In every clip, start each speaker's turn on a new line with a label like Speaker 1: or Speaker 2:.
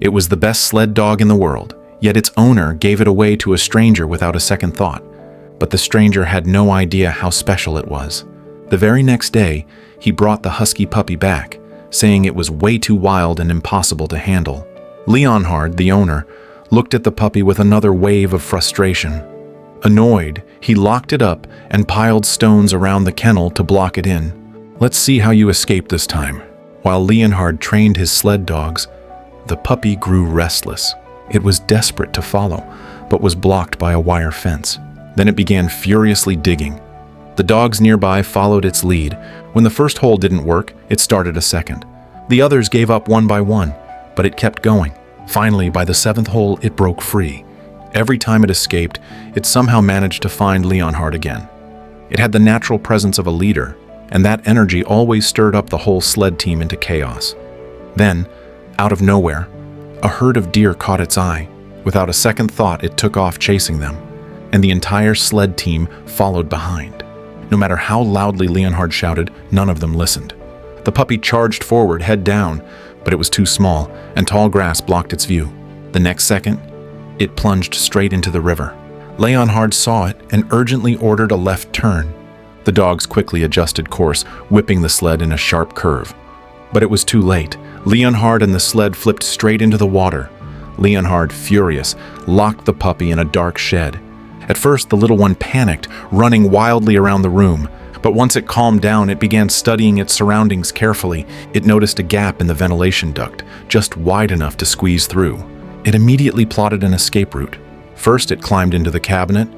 Speaker 1: It was the best sled dog in the world, yet its owner gave it away to a stranger without a second thought. But the stranger had no idea how special it was. The very next day, he brought the husky puppy back, saying it was way too wild and impossible to handle. Leonhard, the owner, looked at the puppy with another wave of frustration. Annoyed, he locked it up and piled stones around the kennel to block it in. "Let's see how you escape this time." While Leonhard trained his sled dogs, the puppy grew restless. It was desperate to follow, but was blocked by a wire fence. Then it began furiously digging. The dogs nearby followed its lead. When the first hole didn't work, it started a second. The others gave up one by one, but it kept going. Finally, by the seventh hole, it broke free. Every time it escaped, it somehow managed to find Leonhard again. It had the natural presence of a leader, and that energy always stirred up the whole sled team into chaos. Then, out of nowhere, a herd of deer caught its eye. Without a second thought, it took off chasing them, and the entire sled team followed behind. No matter how loudly Leonhard shouted, none of them listened. The puppy charged forward, head down, but it was too small, and tall grass blocked its view. The next second, it plunged straight into the river. Leonhard saw it and urgently ordered a left turn. The dogs quickly adjusted course, whipping the sled in a sharp curve. But it was too late. Leonhard and the sled flipped straight into the water. Leonhard, furious, locked the puppy in a dark shed. At first, the little one panicked, running wildly around the room. But once it calmed down, it began studying its surroundings carefully. It noticed a gap in the ventilation duct, just wide enough to squeeze through. It immediately plotted an escape route. First, it climbed into the cabinet,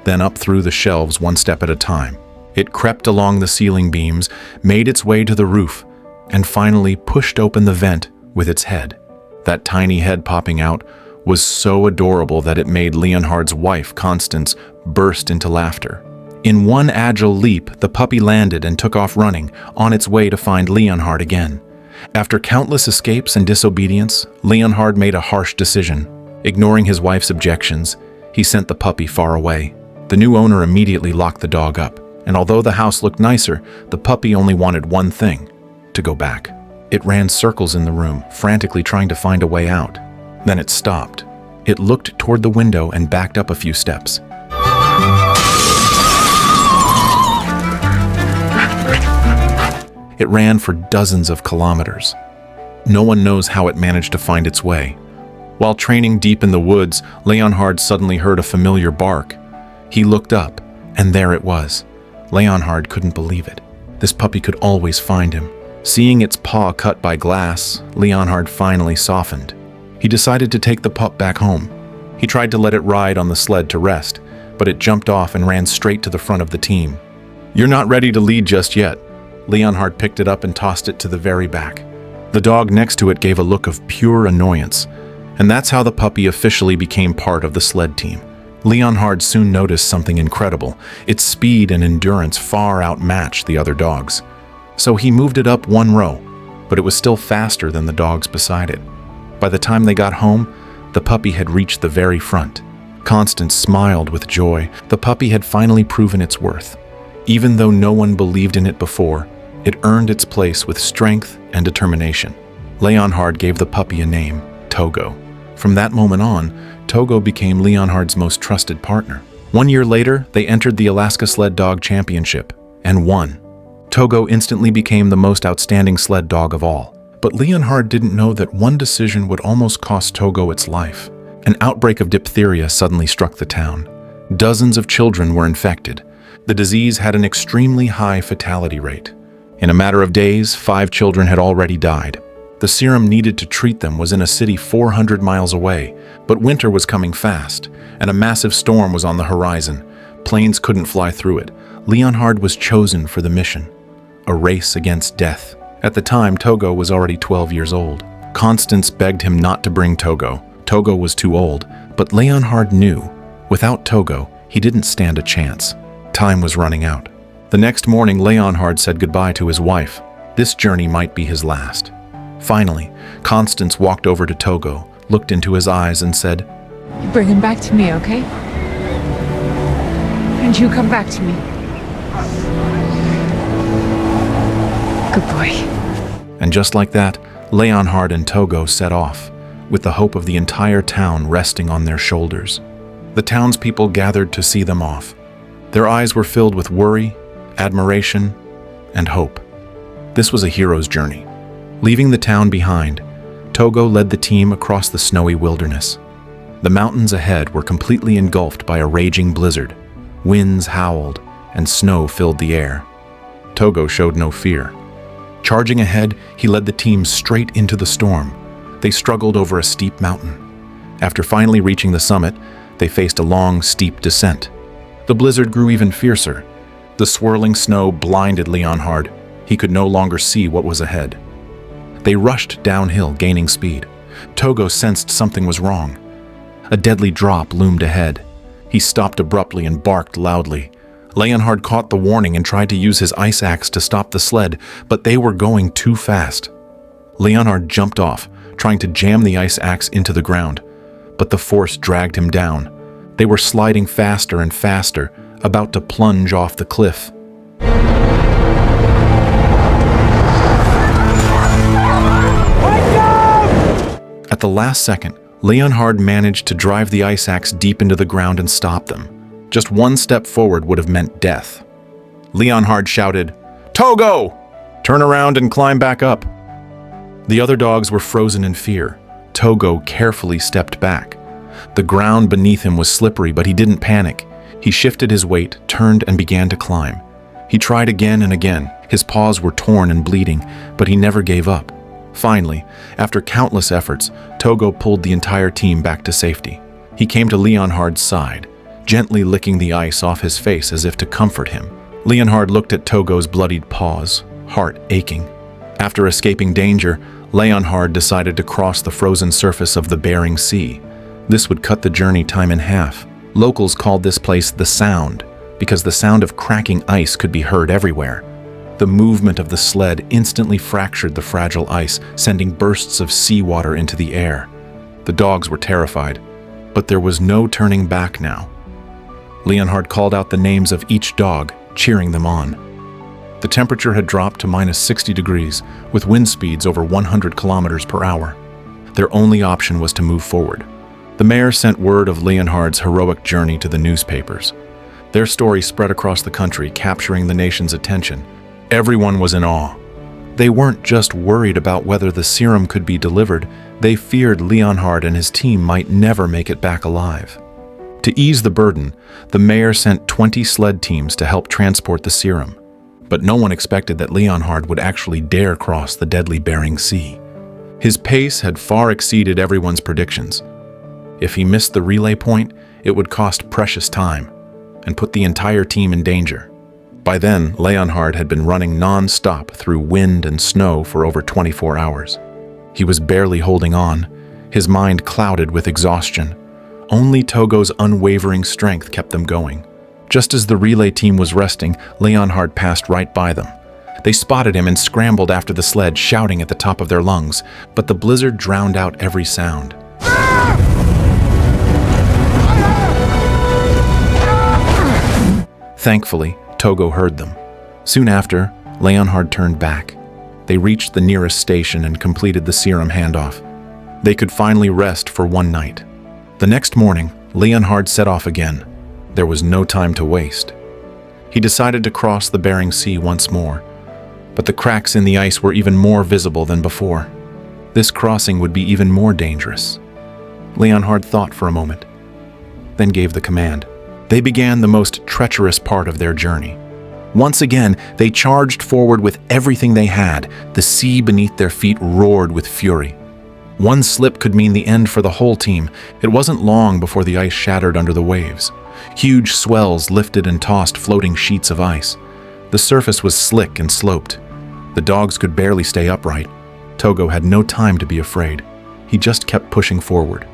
Speaker 1: then up through the shelves one step at a time. It crept along the ceiling beams, made its way to the roof, and finally pushed open the vent with its head. That tiny head popping out was so adorable that it made Leonhard's wife, Constance, burst into laughter. In one agile leap, the puppy landed and took off running, on its way to find Leonhard again. After countless escapes and disobedience, Leonhard made a harsh decision. Ignoring his wife's objections, he sent the puppy far away. The new owner immediately locked the dog up, and although the house looked nicer, the puppy only wanted one thing: to go back. It ran circles in the room, frantically trying to find a way out. Then it stopped. It looked toward the window and backed up a few steps. It ran for dozens of kilometers. No one knows how it managed to find its way. While training deep in the woods, Leonhard suddenly heard a familiar bark. He looked up, and there it was. Leonhard couldn't believe it. This puppy could always find him. Seeing its paw cut by glass, Leonhard finally softened. He decided to take the pup back home. He tried to let it ride on the sled to rest, but it jumped off and ran straight to the front of the team. "You're not ready to lead just yet." Leonhard picked it up and tossed it to the very back. The dog next to it gave a look of pure annoyance, and that's how the puppy officially became part of the sled team. Leonhard soon noticed something incredible. Its speed and endurance far outmatched the other dogs. So he moved it up one row, but it was still faster than the dogs beside it. By the time they got home, the puppy had reached the very front. Constance smiled with joy. The puppy had finally proven its worth. Even though no one believed in it before, it earned its place with strength and determination. Leonhard gave the puppy a name, Togo. From that moment on, Togo became Leonhard's most trusted partner. 1 year later, they entered the Alaska Sled Dog Championship and won. Togo instantly became the most outstanding sled dog of all. But Leonhard didn't know that one decision would almost cost Togo its life. An outbreak of diphtheria suddenly struck the town. Dozens of children were infected. The disease had an extremely high fatality rate. In a matter of days, 5 children had already died. The serum needed to treat them was in a city 400 miles away, but winter was coming fast, and a massive storm was on the horizon. Planes couldn't fly through it. Leonhard was chosen for the mission, a race against death. At the time, Togo was already 12 years old. Constance begged him not to bring Togo. Togo was too old, but Leonhard knew, without Togo, he didn't stand a chance. Time was running out. The next morning, Leonhard said goodbye to his wife. This journey might be his last. Finally, Constance walked over to Togo, looked into his eyes and said,
Speaker 2: "You bring him back to me, okay? And you come back to me. Good boy."
Speaker 1: And just like that, Leonhard and Togo set off. with the hope of the entire town resting on their shoulders. The townspeople gathered to see them off. Their eyes were filled with worry, admiration, and hope. This was a hero's journey. Leaving the town behind, Togo led the team across the snowy wilderness. The mountains ahead were completely engulfed by a raging blizzard. Winds howled, and snow filled the air. Togo showed no fear. Charging ahead, he led the team straight into the storm. They struggled over a steep mountain. After finally reaching the summit, they faced a long, steep descent. The blizzard grew even fiercer. The swirling snow blinded Leonhard. He could no longer see what was ahead. They rushed downhill, gaining speed. Togo sensed something was wrong. A deadly drop loomed ahead. He stopped abruptly and barked loudly. Leonhard caught the warning and tried to use his ice axe to stop the sled, but they were going too fast. Leonhard jumped off, trying to jam the ice axe into the ground, but the force dragged him down. They were sliding faster and faster, about to plunge off the cliff. At the last second, Leonhard managed to drive the ice axe deep into the ground and stop them. Just one step forward would have meant death. Leonhard shouted, "Togo! Turn around and climb back up." The other dogs were frozen in fear. Togo carefully stepped back. The ground beneath him was slippery, but he didn't panic. He shifted his weight, turned, and began to climb. He tried again and again. His paws were torn and bleeding, but he never gave up. Finally, after countless efforts, Togo pulled the entire team back to safety. He came to Leonhard's side, gently licking the ice off his face as if to comfort him. Leonhard looked at Togo's bloodied paws, heart aching. After escaping danger, Leonhard decided to cross the frozen surface of the Bering Sea. This would cut the journey time in half. Locals called this place the Sound, because the sound of cracking ice could be heard everywhere. The movement of the sled instantly fractured the fragile ice, sending bursts of seawater into the air. The dogs were terrified, but there was no turning back now. Leonhard called out the names of each dog, cheering them on. The temperature had dropped to minus 60 degrees, with wind speeds over 100 kilometers per hour. Their only option was to move forward. The mayor sent word of Leonhard's heroic journey to the newspapers. Their story spread across the country, capturing the nation's attention. Everyone was in awe. They weren't just worried about whether the serum could be delivered, they feared Leonhard and his team might never make it back alive. To ease the burden, the mayor sent 20 sled teams to help transport the serum. But no one expected that Leonhard would actually dare cross the deadly Bering Sea. His pace had far exceeded everyone's predictions. If he missed the relay point, it would cost precious time and put the entire team in danger. By then, Leonhard had been running non-stop through wind and snow for over 24 hours. He was barely holding on, his mind clouded with exhaustion. Only Togo's unwavering strength kept them going. Just as the relay team was resting, Leonhard passed right by them. They spotted him and scrambled after the sled, shouting at the top of their lungs, but the blizzard drowned out every sound. Thankfully, Togo heard them. Soon after, Leonhard turned back. They reached the nearest station and completed the serum handoff. They could finally rest for one night. The next morning, Leonhard set off again. There was no time to waste. He decided to cross the Bering Sea once more, but the cracks in the ice were even more visible than before. This crossing would be even more dangerous. Leonhard thought for a moment, then gave the command. They began the most treacherous part of their journey. Once again, they charged forward with everything they had. The sea beneath their feet roared with fury. One slip could mean the end for the whole team. It wasn't long before the ice shattered under the waves. Huge swells lifted and tossed floating sheets of ice. The surface was slick and sloped. The dogs could barely stay upright. Togo had no time to be afraid. He just kept pushing forward.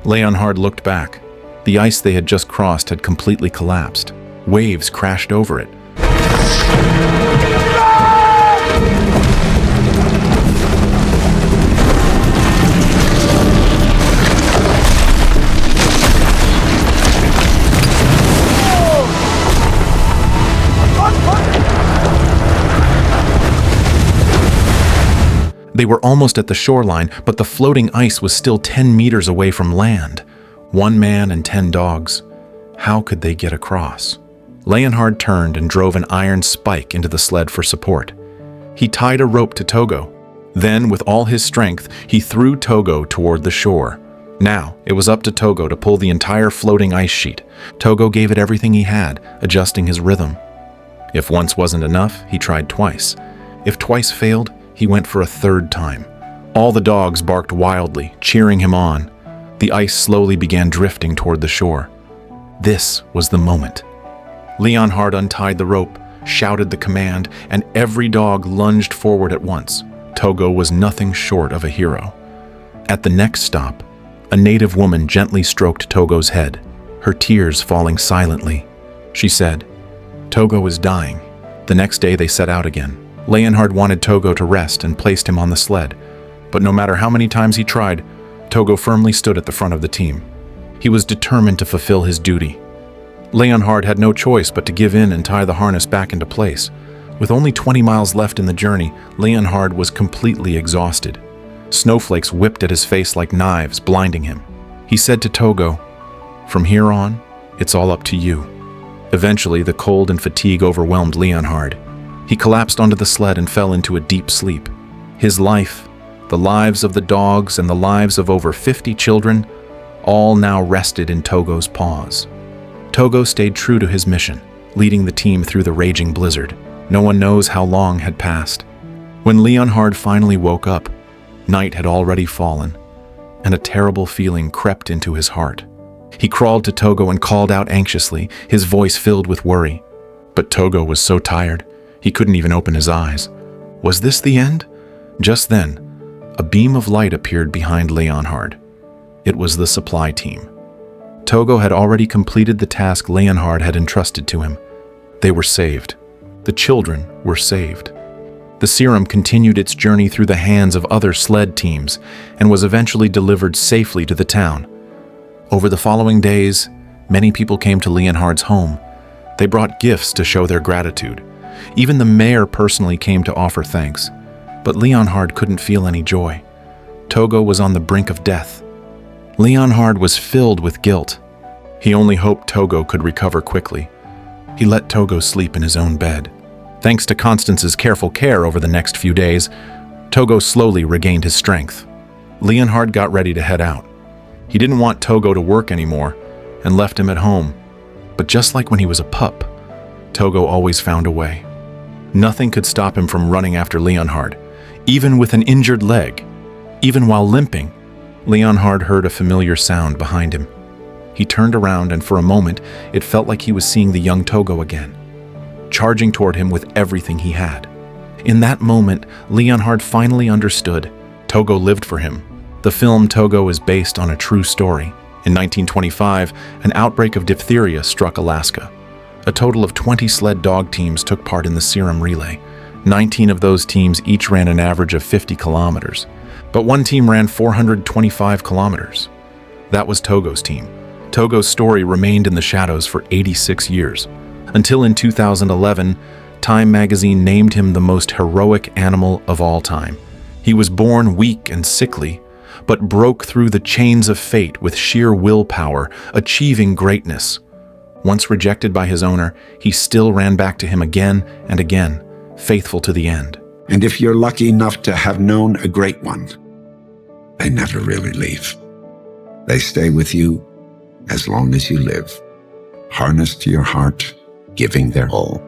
Speaker 1: Leonhard looked back. The ice they had just crossed had completely collapsed. Waves crashed over it. They were almost at the shoreline, but the floating ice was still 10 meters away from land. 1 man and 10 dogs. How could they get across? Leonhard turned and drove an iron spike into the sled for support. He tied a rope to Togo. Then, with all his strength, he threw Togo toward the shore. Now, it was up to Togo to pull the entire floating ice sheet. Togo gave it everything he had, adjusting his rhythm. If once wasn't enough, he tried twice. If twice failed, he went for a 3rd time. All the dogs barked wildly, cheering him on. The ice slowly began drifting toward the shore. This was the moment. Leonhard untied the rope, shouted the command, and every dog lunged forward at once. Togo was nothing short of a hero. At the next stop, a native woman gently stroked Togo's head, her tears falling silently. She said, "Togo is dying." The next day they set out again. Leonhard wanted Togo to rest and placed him on the sled, but no matter how many times he tried, Togo firmly stood at the front of the team. He was determined to fulfill his duty. Leonhard had no choice but to give in and tie the harness back into place. With only 20 miles left in the journey, Leonhard was completely exhausted. Snowflakes whipped at his face like knives, blinding him. He said to Togo, "From here on, it's all up to you." Eventually, the cold and fatigue overwhelmed Leonhard. He collapsed onto the sled and fell into a deep sleep. His life, the lives of the dogs, and the lives of over 50 children, all now rested in Togo's paws. Togo stayed true to his mission, leading the team through the raging blizzard. No one knows how long had passed. When Leonhard finally woke up, night had already fallen, and a terrible feeling crept into his heart. He crawled to Togo and called out anxiously, his voice filled with worry. But Togo was so tired, he couldn't even open his eyes. Was this the end? Just then, a beam of light appeared behind Leonhard. It was the supply team. Togo had already completed the task Leonhard had entrusted to him. They were saved. The children were saved. The serum continued its journey through the hands of other sled teams and was eventually delivered safely to the town. Over the following days, many people came to Leonhard's home. They brought gifts to show their gratitude. Even the mayor personally came to offer thanks. But Leonhard couldn't feel any joy. Togo was on the brink of death. Leonhard was filled with guilt. He only hoped Togo could recover quickly. He let Togo sleep in his own bed. Thanks to Constance's careful care over the next few days, Togo slowly regained his strength. Leonhard got ready to head out. He didn't want Togo to work anymore and left him at home. But just like when he was a pup, Togo always found a way. Nothing could stop him from running after Leonhard, even with an injured leg. Even while limping, Leonhard heard a familiar sound behind him. He turned around, and for a moment, it felt like he was seeing the young Togo again, charging toward him with everything he had. In that moment, Leonhard finally understood. Togo lived for him. The film Togo is based on a true story. In 1925, an outbreak of diphtheria struck Alaska. A total of 20 sled dog teams took part in the serum relay. 19 of those teams each ran an average of 50 kilometers. But one team ran 425 kilometers. That was Togo's team. Togo's story remained in the shadows for 86 years, until in 2011, Time magazine named him the most heroic animal of all time. He was born weak and sickly, but broke through the chains of fate with sheer willpower, achieving greatness. Once rejected by his owner, he still ran back to him again and again, faithful to the end.
Speaker 3: And if you're lucky enough to have known a great one, they never really leave. They stay with you as long as you live, harnessed to your heart, giving their all.